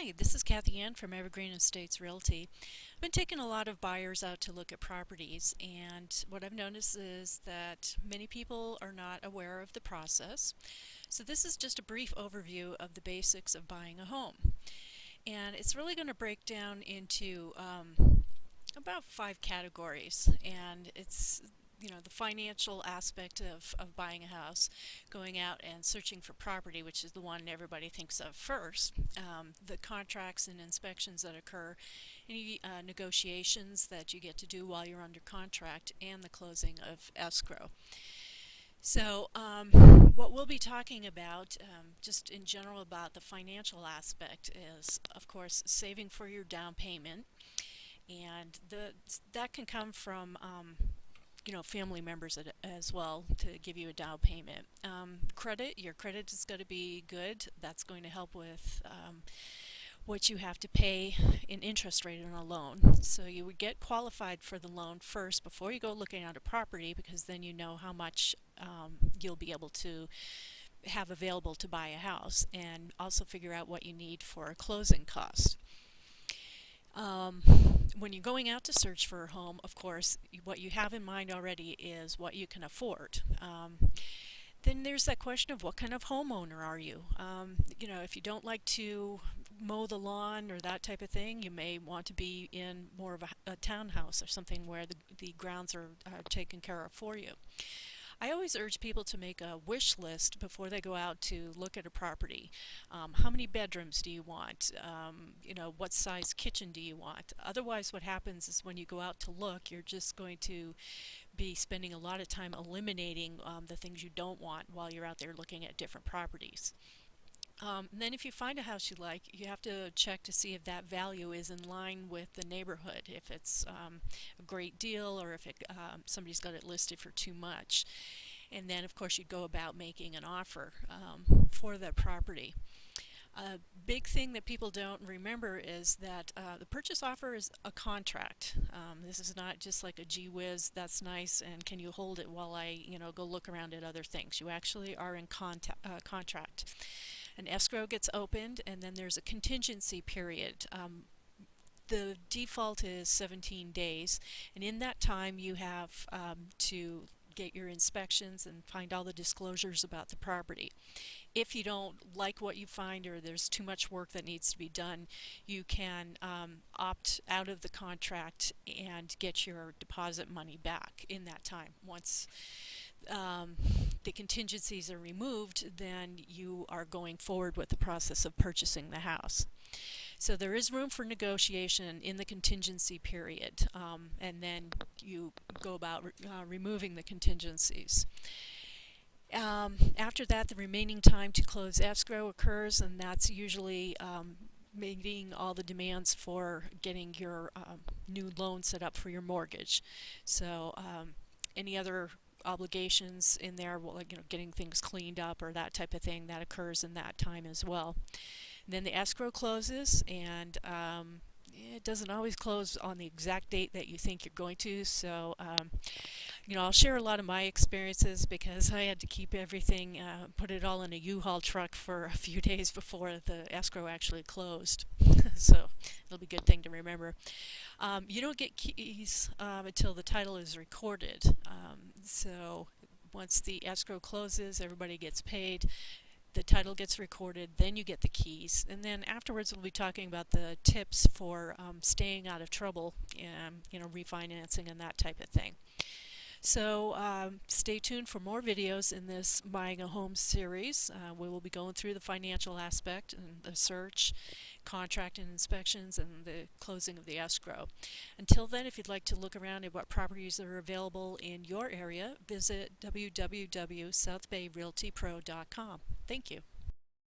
Hi, this is Kathy Ann from Evergreen Estates Realty. I've been taking a lot of buyers out to look at properties, and what I've noticed is that many people are not aware of the process. So this is just a brief overview of the basics of buying a home. And it's really going to break down into about 5 categories, and it's the financial aspect of buying a house, going out and searching for property, which is the one everybody thinks of first, the contracts and inspections that occur, any negotiations that you get to do while you're under contract, and the closing of escrow. So what we'll be talking about, just in general about the financial aspect, is of course saving for your down payment, and that can come from family members as well to give you a down payment. Your credit is going to be good. That's going to help with what you have to pay in interest rate on a loan. So you would get qualified for the loan first before you go looking at a property, because then you know how much you'll be able to have available to buy a house, and also figure out what you need for a closing cost. Um, when you're going out to search for a home, of course, what you have in mind already is what you can afford. Then there's that question of what kind of homeowner are you? If you don't like to mow the lawn or that type of thing, you may want to be in more of a townhouse or something where the grounds are taken care of for you. I always urge people to make a wish list before they go out to look at a property. How many bedrooms do you want? What size kitchen do you want? Otherwise, what happens is when you go out to look, you're just going to be spending a lot of time eliminating the things you don't want while you're out there looking at different properties. And then if you find a house you like, you have to check to see if that value is in line with the neighborhood, if it's a great deal, or if somebody's got it listed for too much. And then of course you'd go about making an offer for the property. A big thing that people don't remember is that the purchase offer is a contract. This is not just like a gee whiz, that's nice, and can you hold it while I go look around at other things. You actually are in contract. An escrow gets opened, and then there's a contingency period. The default is 17 days, and in that time you have to get your inspections and find all the disclosures about the property. If you don't like what you find, or there's too much work that needs to be done, you can opt out of the contract and get your deposit money back in that time. Once the contingencies are removed, then you are going forward with the process of purchasing the house. So there is room for negotiation in the contingency period, and then you go about removing the contingencies. After that, the remaining time to close escrow occurs, and that's usually meeting all the demands for getting your new loan set up for your mortgage. So any other obligations in there, like getting things cleaned up or that type of thing, that occurs in that time as well. And then the escrow closes, and it doesn't always close on the exact date that you think you're going to. So I'll share a lot of my experiences, because I had to keep everything, put it all in a U-Haul truck for a few days before the escrow actually closed. So it'll be a good thing to remember. You don't get keys until the title is recorded. So once the escrow closes, everybody gets paid, the title gets recorded, then you get the keys. And then afterwards we'll be talking about the tips for staying out of trouble, and refinancing and that type of thing. So stay tuned for more videos in this Buying a Home series. We will be going through the financial aspect and the search, contract and inspections, and the closing of the escrow. Until then, if you'd like to look around at what properties are available in your area, visit www.southbayrealtypro.com. Thank you.